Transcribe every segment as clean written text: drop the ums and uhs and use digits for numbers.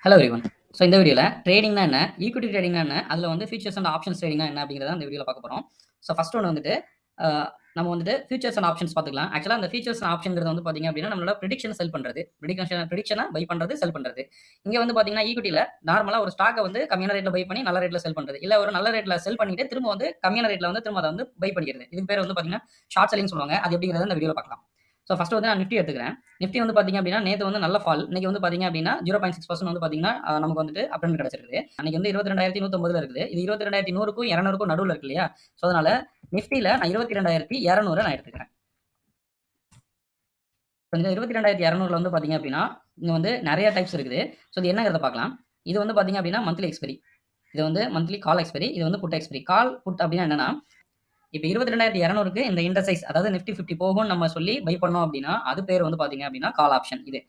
Hello everyone. So இந்த வீடியோவில் ட்ரேடிங்னா என்ன, ஈக்விட்டி ட்ரேடிங்னா என்ன, அதில் வந்து ஃபியூச்சர்ஸ் அண்ட் ஆப்ஷன்ஸ் ட்ரேடிங்னா என்ன அப்படிங்கிறத இந்த வீடியோவில் பார்க்க போகிறோம். ஸோ ஃபர்ஸ்ட் ஒன்று வந்துட்டு நம்ம வந்துட்டு ஃபியூச்சர்ஸ் அண்ட் ஆப்ஷன்ஸ் பார்த்துக்கலாம். ஆக்சுவலாக அந்த ஃபியூச்சர்ஸ் அண்ட் ஆப்ஷன்ங்கிறது வந்து பார்த்தீங்க அப்படின்னா நம்மளோட ப்ரிடிக்ஷன் செல் பண்ணுறது, ப்ரிடிக்ஷனை பை பண்ணுறது, செல் பண்ணுறது. இங்கே வந்து பார்த்தீங்கன்னா ஈக்விட்டியில் நார்மலாக ஒரு ஸ்டாக்கை வந்து கம்மியான ரேட்டில் பை பண்ணி நல்ல ரேட்டில் செல் பண்ணுறது, இல்லை ஒரு நல்ல ரேட்டில் செல் பண்ணிட்டு திரும்ப வந்து கம்மியான ரேட்டில் வந்து திரும்ப அதை வந்து பை பண்ணிக்கிறது. இதுக்கு பேர் வந்து பார்த்தீங்கன்னா ஷார்ட் செல்லிங் சொல்லுவாங்க. அது எப்படிங்கிறத இந்த வீடியோவில் பார்க்கலாம். ஸோ ஃபர்ஸ்ட் வந்து நான் நிஃப்டி எடுத்துக்கிறேன். நிஃப்டி வந்து பார்த்தீங்க அப்படின்னா நேற்று வந்து நல்ல ஃபால். இன்னைக்கு வந்து பார்த்தீங்க அப்படின்னா 0.6% வந்து பார்த்தீங்கன்னா நமக்கு வந்துட்டு அப் ட்ரெண்ட் கிடைச்சிருக்குது. அன்னைக்கு வந்து 22,150 இருக்குது. இது 22,100க்கும் 200க்கும் நடுவில் இருக்கு இல்லையா? ஸோ அதனால நிஃப்டியில் நான் 22,200 நான் எடுத்துக்கிறேன். இந்த 22,200 வந்து பார்த்தீங்க அப்படின்னா இங்கே வந்து நிறைய டைப்ஸ் இருக்குது. ஸோ இது என்னங்கிறத பார்க்கலாம். இது வந்து பார்த்தீங்க அப்படின்னா மந்த்லி எக்ஸ்பெரி. இது வந்து மந்த்லி கால் எக்ஸ்பெரி. இது வந்து புட் எக்ஸ்பெரி. கால் புட் அப்படின்னா என்னன்னா இப்போ 22,200க்கு இந்த இண்டெக்ஸ் அதாவது நிஃப்டி 50 போகும்னு நம்ம சொல்லி பை பண்ணோம் அப்படின்னா அது பேர் வந்து பார்த்தீங்க அப்படின்னா கால் ஆப்ஷன் இது.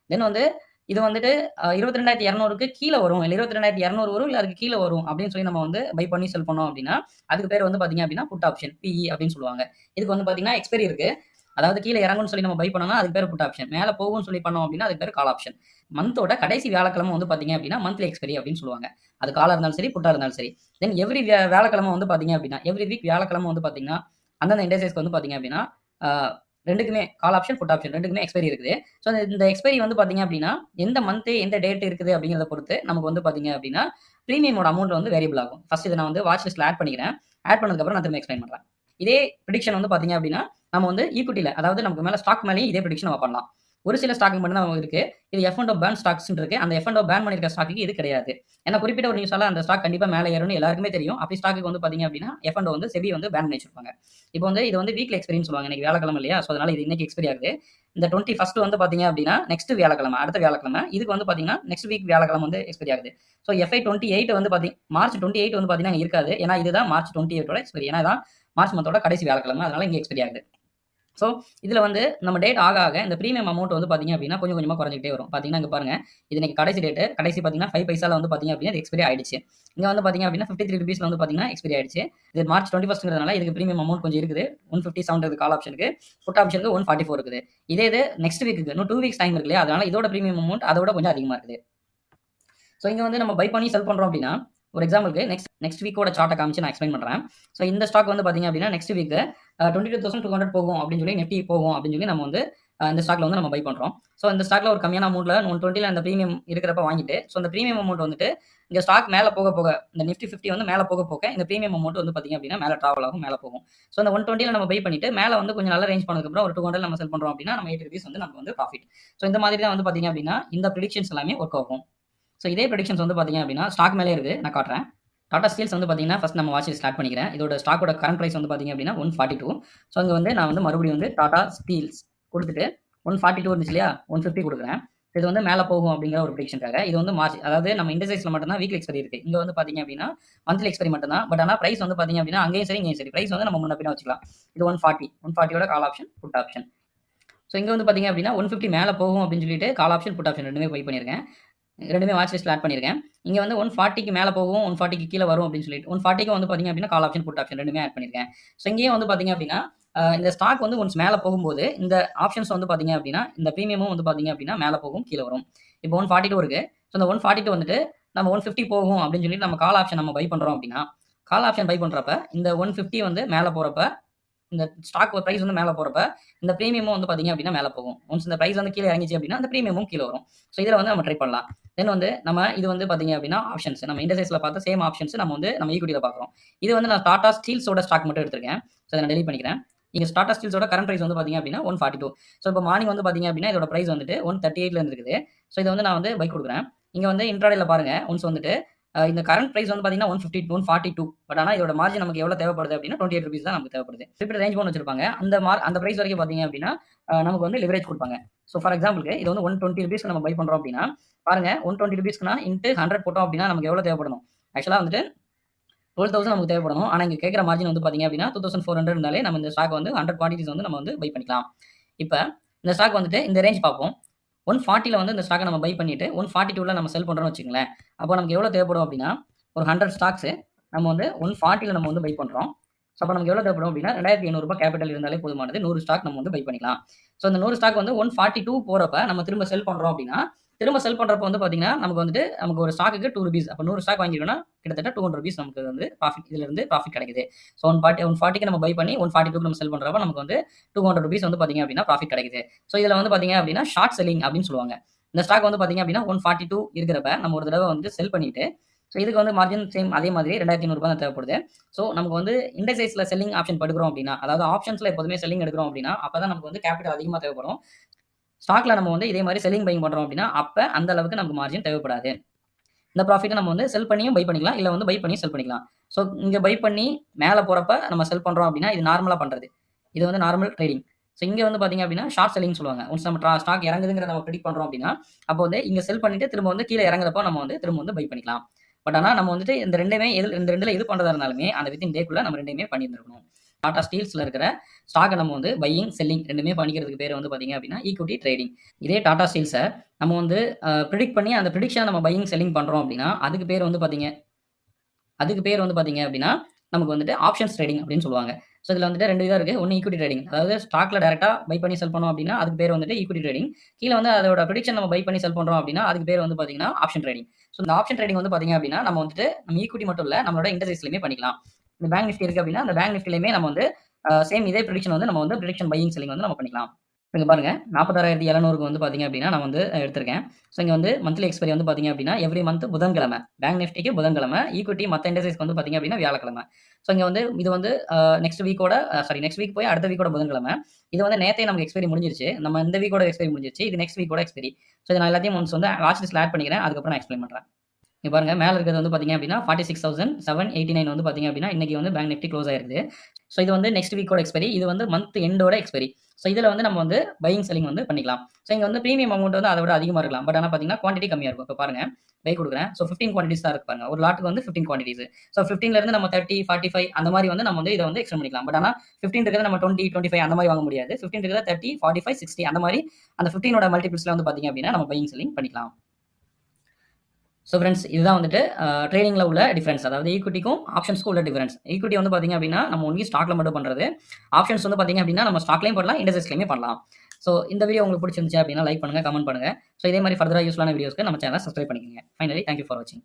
தென் வந்து இது வந்துட்டு 22,200க்கு கீழே வரும், இல்லை 22,200 வரும், இல்லை அதுக்கு கீழே வரும் அப்படின்னு சொல்லி நம்ம வந்து பை பண்ணி செல் பண்ணோம் அப்படின்னா அதுக்கு பேர் வந்து பார்த்தீங்க அப்படின்னா புட் ஆப்ஷன், பிஇ அப்படின்னு சொல்லுவாங்க. இதுக்கு வந்து பார்த்தீங்கன்னா எக்ஸ்பெரி இருக்கு. அதாவது கீழே இறங்கும்னு சொல்லி நம்ம பை பண்ணோம்னா அதுக்கு பேர் புட் ஆப்ஷன், மேலே போகும்னு சொல்லி பண்ணோம் அப்படின்னா அதுக்கு பேர் கால் ஆப்ஷன். மந்தோட கடைசி வியாழக்கிழமை வந்து பார்த்தீங்க அப்படின்னா மந்த்லி எக்ஸ்பெரி அப்படின்னு சொல்லுவாங்க. அது காலாக இருந்தாலும் சரி, புட்டாக இருந்தாலும் சரி. தென் எவ்ரி வியாழக்கிழமை வந்து பார்த்தீங்க அப்படின்னா எவ்ரி வீக் வியாழக்கிழமை வந்து பார்த்தீங்கன்னா அந்தந்த இண்டெக்ஸஸ்க்கு வந்து பார்த்தீங்க அப்படின்னா ரெண்டுக்குமே கால் ஆப்ஷன், புட் ஆப்ஷன் ரெண்டுக்குமே எக்ஸ்பெரி இருக்குது. ஸோ இந்த எக்ஸ்பெரி வந்து பார்த்தீங்க அப்படின்னா எந்த மந்த்து எந்த டேட் இருக்குது அப்படிங்கிறத பொறுத்து நமக்கு வந்து பார்த்தீங்க அப்படின்னா ப்ரீமியமோட அமௌண்ட் வந்து வேரியபிள் ஆகும். ஃபர்ஸ்ட் இதை நான் வந்து வாட்ச் லிஸ்ட்டில் ஆட் பண்ணிக்கிறேன். ஆட் பண்ணதுக்கப்புறம் நான் திரும்ப எக்ஸ்பிளைன் பண்ணுறேன். இதே ப்ரிடிக்ஷன் வந்து பார்த்தீங்க அப்படின்னா நம்ம வந்து ஈக்விட்டியில், அதாவது நமக்கு மேலே ஸ்டாக் மேலேயும் இதே ப்ரிடிக்ஷன் நம்ம பண்ணலாம். ஒரு சில ஸ்டாக் மட்டும் தான் இருக்கு. இது எஃப் அண்ட் பேன் ஸ்டாக்ஸ் இருக்கு. அந்த எஃப் அண்ட் பேன் பண்ணிருக்க ஸ்டாக்கு இது கிடையாது. ஏன்னா குறிப்பிட்ட ஒரு நியூஸால அந்த ஸ்டாக் கண்டிப்பா மேலே ஏறும்னு எல்லாருக்குமே தெரியும். அப்படி ஸ்டாக்கு வந்து பாத்தீங்க அப்படின்னா எஃப் அண்ட் வந்து செபி வந்து பேன் பண்ணி வச்சிருப்பாங்க. இப்போ வந்து இது வந்து வீக்லி எக்ஸ்பெரின்னு சொல்லுவாங்க. இன்னைக்கு வியாழக்கிழமை இல்லையா? ஸோ அதனால இது இன்னைக்கு எக்ஸ்பெரி ஆகுது. இந்த 21 வந்து பாத்தீங்க அப்படின்னா நெக்ஸ்ட் வியாழக்கிழமை, அடுத்த வியாழக்கிழமை. இதுக்கு வந்து பாத்தீங்கன்னா நெக்ஸ்ட் வீக் வியாழக்கிழமை வந்து எக்ஸ்பெரி ஆகுது. ஸோ எஃப்ஐ 28 வந்து பாத்தீங்க மார்ச் 28 வந்து பாத்தீங்கன்னா இருக்காது. ஏன்னா இதுதான் மார்ச் 28ஓட எக்ஸ்பெரி. ஏன்னா இதான் மார்ச் மந்தோட கடைசி வியாழக்கிழமை. அதனால இங்கே எக்ஸ்பெரி ஆகுது. ஸோ இதில் வந்து நம்ம டேட் ஆக இந்த ப்ரீமியம் அமௌண்ட் வந்து பார்த்தீங்க அப்படின்னா கொஞ்சம் கொஞ்சமாக குறைஞ்சிட்டே வரும். பார்த்தீங்கன்னா இங்கே பாருங்க, இது இன்னைக்கு கடைசி டேட்டு. கடைசி பார்த்தீங்கன்னா 5 பைசால வந்து பார்த்தீங்க அப்படின்னா எக்ஸ்பெரி ஆயிடுச்சு. இங்கே வந்து பார்த்தீங்க அப்படின்னா 53 ருபீஸ்ல வந்து பார்த்தீங்கன்னா எக்ஸ்பெரி ஆயிடுச்சு. இது மார்ச் 21ங்கிறதுனால இதுக்கு ப்ரீமியம் அமௌண்ட் கொஞ்சம் இருக்குது. 157 கால் ஆப்ஷனுக்கு, புட் ஆப்ஷனுக்கு 144 இருக்குது. இதே இது நெக்ஸ்ட் வீக்கு இன்னும் 2 வீக்ஸ் டைம் இருக்கு இல்லையா? அதனால இதோட ப்ரீமியம் அமௌண்ட் அதோட கொஞ்சம் அதிகமாக இருக்குது. ஸோ இங்கே வந்து நம்ம பை பண்ணி செல் பண்ணுறோம் அப்படின்னா ஒரு எக்ஸாம்பிளுக்கு நெக்ஸ்ட் வீக்கோட சார்ட்டை காமிச்சு நான் எக்ஸ்பிளைன் பண்ணுறேன். ஸோ இந்த ஸ்டாக் வந்து பார்த்தீங்க அப்படின்னா நெக்ஸ்ட் வீக் 22,200 போகும் அப்படின்னு சொல்லி நிஃப்டி போகும் அப்படின்னு சொல்லி நம்ம வந்து இந்த ஸ்டாக்ல வந்து நம்ம பை பண்ணுறோம். ஸோ இந்த ஸ்டாக்ல ஒரு கம்மியான அமௌண்ட்ல 120ல அந்த ப்ரீமியம் இருக்கிறப்ப வாங்கிட்டு, ஸோ அந்த ப்ரீமியம் அமௌண்ட் வந்துட்டு இந்த ஸ்டாக் மேலே போக போக இந்த நிஃப்டி 50 வந்து மேலே போக போக இந்த ப்ரீமியம் அமௌண்ட் வந்து பார்த்தீங்க அப்படின்னா மேலே ட்ராவல் ஆகும், மேலே போகும். ஸோ அந்த 120ல நம்ம பை பண்ணிட்டு மேலே வந்து கொஞ்சம் நல்ல ரேஞ்ச் பண்ணதுக்கப்புறம் ஒரு 200 நம்ம செல் பண்ணுறோம் அப்படின்னா நம்ம 8 ருபீஸ் வந்து நமக்கு வந்து ப்ராஃபிட். ஸோ இந்த மாதிரி தான் வந்து பார்த்தீங்க அப்படின்னா இந்த ப்ரிடிக்ஷன்ஸ் எல்லாமே ஒர்க் ஆகும். ஸோ இதே ப்ரெடிக்ஷன்ஸ் வந்து பார்த்தீங்க அப்படின்னா ஸ்டாக் மேலே இருக்குது. நான் காட்டுறேன். டாடா ஸ்டீல்ஸ் வந்து பார்த்தீங்கன்னா ஃபர்ஸ்ட் நம்ம வாட்ச் ஸ்டார்ட் பண்ணிக்கிறேன். இதோட ஸ்டாக்கோட கரண்ட் ப்ரைஸ் வந்து பார்த்தீங்க அப்படின்னா 142. ஸோ அங்கே வந்து நான் வந்து மறுபடியும் வந்து டாடா ஸ்டீல்ஸ் கொடுத்துட்டு 142 இருந்துச்சு இல்லையா, 150 கொடுக்குறேன். இது வந்து மேலே போகும் அப்படிங்கிற ஒரு ப்ரெடிக்ஷனுக்காக. இது வந்து மார்ச், அதாவது நம்ம இண்டெக்ஸில் மட்டும்தான் வீக்லி எக்ஸ்பெரி இருக்குது. இங்கே வந்து பார்த்தீங்க அப்படின்னா மந்த்லி எக்ஸ்பெரி மட்டும் தான். பட் ஆனால் ப்ரைஸ் வந்து பார்த்தீங்க அப்படின்னா அங்கேயும் சரி இங்கேயும் சரி ப்ரைஸ் வந்து நம்ம முன்ன பின்ன வச்சுக்கலாம். இது 140யோட call option, put option. So இங்கே வந்து பார்த்தீங்க அப்படின்னா 150 மேலே போகும் அப்படின்னு சொல்லிட்டு கால் ஆப்ஷன், புட் ஆப்ஷன் ரெண்டுமே பை பண்ணியிருக்கேன். ரெண்டுமே வாட்ச் லிஸ்ட்ல ஆட் பண்ணியிருக்கேன். இங்கே வந்து 140க்கு மேலே போகும், 140க்கு கீழே வரும் அப்படின்னு சொல்லிட்டு 140க்கு வந்து பார்த்தீங்க அப்படின்னா கால் ஆப்ஷன், புட் ஆப்ஷன் ரெண்டுமே ஆட் பண்ணியிருக்கேன். ஸோ இங்கேயும் வந்து பார்த்தீங்க அப்படின்னா இந்த ஸ்டாக் வந்து ஒன்ஸ் மேலே போகும்போது இந்த ஆப்ஷன்ஸ் வந்து பார்த்தீங்க அப்படின்னா இந்த ப்ரீமியமும் வந்து பார்த்தீங்க அப்படின்னா மேலே போகும், கீழே வரும். இப்போ 142 இருக்கு. ஸோ இந்த 142 வந்துட்டு நம்ம 150 போகும் அப்படின்னு சொல்லிட்டு நம்ம கால் ஆப்ஷன் நம்ம பை பண்ணுறோம் அப்படின்னா கால் ஆப்ஷன் பை பண்ணுறப்ப இந்த 150 வந்து மேலே போகிறப்ப இந்த ஸ்டாக் பிரைஸ் வந்து மேலே போகிறப்ப இந்த ப்ரீமியமும் வந்து பார்த்தீங்க அப்படின்னா மேலே போகும். ஒன்ஸ் இந்த பிரைஸ் வந்து கீழே இறங்கிச்சு அப்படின்னா அந்த ப்ரீமியமும் கீழே வரும். ஸோ இதில் வந்து நம்ம ட்ரை பண்ணலாம். தென் வந்து நம்ம இது வந்து பார்த்தீங்க அப்படின்னா ஆப்ஷன்ஸ் நம்ம இண்டெக்ஸில் பார்த்த சேம் ஆப்ஷன்ஸ் நம்ம வந்து நம்ம ஈக்விட்டியில் பார்க்குறோம். இது வந்து நான் டாடா ஸ்டீல்ஸோட ஸ்டாக் மட்டும் எடுத்திருக்கேன். ஸோ அதை நான் டெலிட் பண்ணிக்கிறேன். இங்கே டாடா ஸ்டீல்ஸோட கரண்ட் பிரைஸ் வந்து பார்த்தீங்க அப்படின்னா 142. ஸோ இப்போ மார்னிங் வந்து பார்த்தீங்க அப்படின்னா இதோட பிரைஸ் வந்துட்டு 138ல இருக்குது. ஸோ இதை வந்து நான் வந்து பை கொடுக்குறேன். இங்கே வந்து இன்ட்ராடேல பாருங்க, ஒன்ஸ் வந்துட்டு இந்த கரண்ட் பிரைஸ் வந்து பார்த்தீங்கன்னா 142. பட் ஆனால் இதோட மார்ஜின் நமக்கு எவ்வளோ தேவைப்படுது அப்படின்னா 28 ருபீஸ் தான் நமக்கு தேவைப்படுது. குறிப்பிட்ட ரேஞ்ச் போன் வச்சிருப்பாங்க. அந்த பிரைஸ் வரைக்கும் பார்த்தீங்க அப்படின்னா நமக்கு வந்து லிவரேஜ் கொடுப்பாங்க. ஸோ ஃபார் எக்ஸாம்பிளுக்கு இது வந்து 120 ருபீஸ்க்கு நம்ம பை பண்ணுறோம் அப்படின்னா பாருங்க, 120 ருபீஸ்க்குனா இன்ட்டு 100 போட்டோம் அப்படின்னா நமக்கு எவ்வளோ தேவைப்படணும்? ஆக்சுவலாக வந்துட்டு 12,000 நமக்கு தேவைப்படணும். ஆனால் இங்கே கேட்குற மார்ஜின் வந்து பார்த்தீங்க அப்படின்னா 2,400 இருந்தாலே நம்ம இந்த ஸ்டாக் வந்து 100 குவான்டிட்டிஸ் வந்து நம்ம வந்து பை பண்ணிக்கலாம். இப்போ இந்த ஸ்டாக் வந்துட்டு இந்த ரேஞ்ச் பார்ப்போம். 140ல வந்து இந்த ஸ்டாக்கை நம்ம பை பண்ணிட்டு 142ல நம்ம செல் பண்ணுறோம்னு வச்சுங்களேன். அப்போ நமக்கு எவ்வளோ தேவைப்படும் அப்படின்னா ஒரு 100 ஸ்டாக்ஸ் நம்ம வந்து 140ல நம்ம வந்து பை பண்ணுறோம். ஸோ அப்போ நமக்கு எவ்வளோ தேவைப்படும் அப்படின்னா ₹2,800 கேபிட்டல் இருந்தாலே போதுமானது. 100 ஸ்டாக் நம்ம வந்து பை பண்ணிக்கலாம். ஸோ இந்த 100 ஸ்டாக் வந்து 142 போகிறப்ப நம்ம திரும்ப செல் பண்ணுறோம் அப்படின்னா திரும்ப செல் பண்ணுறப்போ வந்து பார்த்தீங்கன்னா, நமக்கு ஒரு ஸ்டாக்குக்கு ₹2 அப்போ 100 ஸ்டாக் வாங்கியிருக்கோம்னா, கிட்டத்தட்ட ₹200 நமக்கு வந்து ப்ராஃபிட் இதிலிருந்து ப்ராஃபிட் கிடைக்குது. ஸோ 140க்கு நம்ம பை பண்ணி 142க்கு நம்ம செல் பண்ணுறப்ப நமக்கு வந்து ₹200 வந்து பார்த்தீங்க அப்படின்னா ப்ராஃபிட் கிடைக்குது. ஸோ இதில வந்து பார்த்தீங்க அப்படின்னா, ஷார்ட் செல்லிங் அப்படின்னு சொல்லுவாங்க. இந்த ஸ்டாக் வந்து பார்த்தீங்க அப்படின்னா 142 இருக்கிறப்ப நம்ம ஒரு தடவை வந்து செல் பண்ணிட்டு, ஸோ இதுக்கு வந்து மார்ஜின் சேம் அதே மாதிரி ₹2,500 தான் தேவைப்படுது. ஸோ நமக்கு வந்து இண்டெக்ஸைஸ்ல செல்லிங் ஆப்ஷன் படுக்கிறோம் அப்படின்னா, அதாவது ஆப்ஷன்ஸ்ல எப்போதுமே செல்லிங் எடுக்கிறோம் அப்படின்னா, அப்பதான் நமக்கு வந்து கேபிட்டல் அதிகமா தேவைப்படும். ஸ்டாக்ல நம்ம வந்து இதே மாதிரி செல்லிங் பையிங் பண்றோம் அப்படின்னா, அப்ப அந்த அளவுக்கு நமக்கு மார்ஜின் தேவைப்படாது. இந்த ப்ராஃபிட்ட நம்ம வந்து செல் பண்ணியும் பை பண்ணிக்கலாம். இல்ல வந்து பை பண்ணியும் செல் பண்ணிக்கலாம். ஸோ இங்க பை பண்ணி மேல போறப்ப நம்ம செல் பண்றோம் அப்படின்னா, இது நார்மலா பண்றது. இது வந்து நார்மல் ட்ரேடிங். ஸோ இங்க வந்து பார்த்தீங்க அப்படின்னா, ஷார்ட் செல்லிங்ன்னு சொல்லுவாங்க. ஒன்ஸ் நம்ம ஸ்டாக் இறங்குதுங்கிறத நம்ம பிரெடிக்ட் பண்றோம் அப்படின்னா, அப்போ வந்து இங்க செல் பண்ணிட்டு திரும்ப வந்து கீழ இறங்குறப்போ நம்ம வந்து திரும்ப வந்து பை பண்ணிக்கலாம். பட் ஆனா நம்ம வந்துட்டு இந்த 2மே இந்த 2ல எது பண்றதா இருந்தாலுமே, அந்த வித்தின் டேக்குள்ள நம்ம 2மே பண்ணியிருந்திருக்கணும். டாடா ஸ்டீல்ஸ்ல இருக்கிற ஸ்டாக்க நம்ம வந்து பையிங், செல்லிங் 2மே பண்ணிக்கிறதுக்கு பேரு வந்து பார்த்தீங்க அப்படின்னா, ஈக்விட்டி ட்ரேடிங். இதே டாடா ஸ்டீல்ஸ நம்ம வந்து பிரெடிக்ட் பண்ணி அந்த பிரெடிக்ஷன நம்ம பையிங், செல்லிங் பண்றோம் அப்படின்னா, அதுக்கு பேர் வந்து பார்த்தீங்க அப்படின்னா, நமக்கு வந்துட்டு ஆப்ஷன்ஸ் ட்ரேடிங் அப்படின்னு சொல்லுவாங்க. ஸோ இதில வந்துட்டு 2 விதம் இருக்கு. ஒண்ணு ஈக்விட்டி ட்ரேடிங். அதாவது ஸ்டாக்ல டைரக்ட்டா பை பண்ணி செல் பண்ணோம் அப்படின்னா, அதுக்கு பேர் வந்துட்டு ஈக்விட்டி ட்ரேடிங். கீழ வந்து அதோட பிரெடிக்ஷன் நம்ம பை பண்ணி செல் பண்றோம் அப்படின்னா, அதுக்கு பேர் வந்து பார்த்தீங்கன்னா, ஆப்ஷன் ட்ரேடிங். ஸோ இந்த ஆப்ஷன் ட்ரேடிங் வந்து பார்த்தீங்க அப்படின்னா, நம்ம ஈக்விட்டி மட்டும் இல்ல, நம்மளோட இண்டெக்ஸ்லயுமே பண்ணிக்கலாம். இந்த பேங்க் நிஃப்டி இருக்கு அப்படின்னா, அந்த பேங்க் நிஃப்டிலயுமே நம்ம வந்து சேம் இதே பிரெடிக்ஷன் வந்து நம்ம வந்து பிரெடிக்ஷன் பையிங், செல்லிங் வந்து நம்ம பண்ணிக்கலாம். இங்க பாருங்க 46,700க்கு வந்து பார்த்தீங்க அப்படின்னா, நான் வந்து எடுத்திருக்கேன். ஸோ இங்க வந்து மந்த்லி எக்ஸ்பைரி வந்து பார்த்தீங்க அப்படின்னா, எவ்ரி மந்த் புதன்கிழமை. பேங்க் நிஃப்டிக்கு புதன்கிழமை, ஈக்விட்டி மத்த இண்டெக்ஸ்க்கு வந்து பார்த்தீங்க அப்படின்னா வியாழக்கிழமை. ஸோ இங்க வந்து இது வந்து நெக்ஸ்ட் வீக் போய் அடுத்த வீக்கோட புதன்கிழமை. இது வந்து நேத்தே நமக்கு எக்ஸ்பைரி முடிஞ்சிருச்சு. நம்ம இந்த வீக்கோட எக்ஸ்பைரி முடிஞ்சிருச்சு. இது நெக்ஸ்ட் வீக்கோட எக்ஸ்பைரி. ஸோ இத நான் எல்லாத்தையும் ஒன்ஸ் வந்து வாட்ச் லிஸ்ட்ல ஆட் பண்ணிக்கிறேன். அதுக்கப்புறம் நான் எக்ஸ்பிளைன் பண்றேன். இங்க பாருங்க மேல இருக்கிறது வந்து பார்த்தீங்க அப்படின்னா, 46,789 வந்து பார்த்தீங்க அப்படின்னா, இன்னைக்கு வந்து பேங்க் நிஃப்டி க்ளோஸ் ஆயிருக்குது. ஸோ இது வந்து நெக்ஸ்ட் வீக்கோட எக்ஸ்பைரி. இது வந்து மந்த் எண்டோட எக்ஸ்பைரி. ஸோ இதில வந்து நம்ம வந்து பையிங், செல்லிங் வந்து பண்ணிக்கலாம். ஸோ இங்க வந்து பிரீமியம் அமௌண்ட் வந்து அத விட அதிகமா இருக்கலாம். பட் ஆனா பார்த்தீங்கன்னா, குவான்டிட்டி கம்மியா இருக்கும். இப்ப பாருங்க பை குடுக்குறேன். ஸோ 15 குவான்டிட்டிஸ் தான் இருக்கு பாருங்க. ஒரு லாட்டுக்கு வந்து 15 குவான்டிட்டிஸ். ஸோ 15ல இருந்து நம்ம 30, 45 அந்த மாரி வந்து நம்ம வந்து இத வந்து எக்ஸ்டெண்ட் பண்ணிக்கலாம். பட் ஆனா 15 இருக்கிறத நம்ம 20, 25 அந்த மாரி வாங்க முடியாது. 15 இருக்கிறத 30, 45, 60 அந்த மாரி அந்த 15ஓட மல்டிபிள்ஸ்ல வந்து பார்த்தீங்க அப்படின்னா, நம்ம பையிங், செல்லிங் பண்ணிக்கலாம். ஸோ ஃப்ரெண்ட்ஸ் இதுதான் வந்துட்டு ட்ரேடிங்ல உள்ள டிஃபரன்ஸ். அதாவது ஈக்விட்டிக்கும் ஆப்ஷன்ஸ்க்கும் உள்ள டிஃபரன்ஸ். ஈக்விட்டி வந்து பார்த்தீங்க அப்படின்னா, நம்ம ஒன்லி ஸ்டாக்ல மட்டும் பண்றது. ஆப்ஷன்ஸ் வந்து பார்த்தீங்க அப்படின்னா, நம்ம ஸ்டாக்லயும் பண்ணலாம், இண்டெக்ஸ்லயுமே பண்ணலாம். ஸோ இந்த வீடியோ உங்களுக்கு பிடிச்சிருந்துச்சு அப்படின்னா லைக் பண்ணுங்க, கமெண்ட் பண்ணுங்க. ஸோ இதே மாதிரி ஃபர்தரா யூஸ்ஃபுல்லான வீடியோஸ்க்கு நம்ம சேனலை சப்ஸ்கிரைப் பண்ணிக்கங்க. ஃபைனலி தேங்க் யூ ஃபார் வாட்சிங்.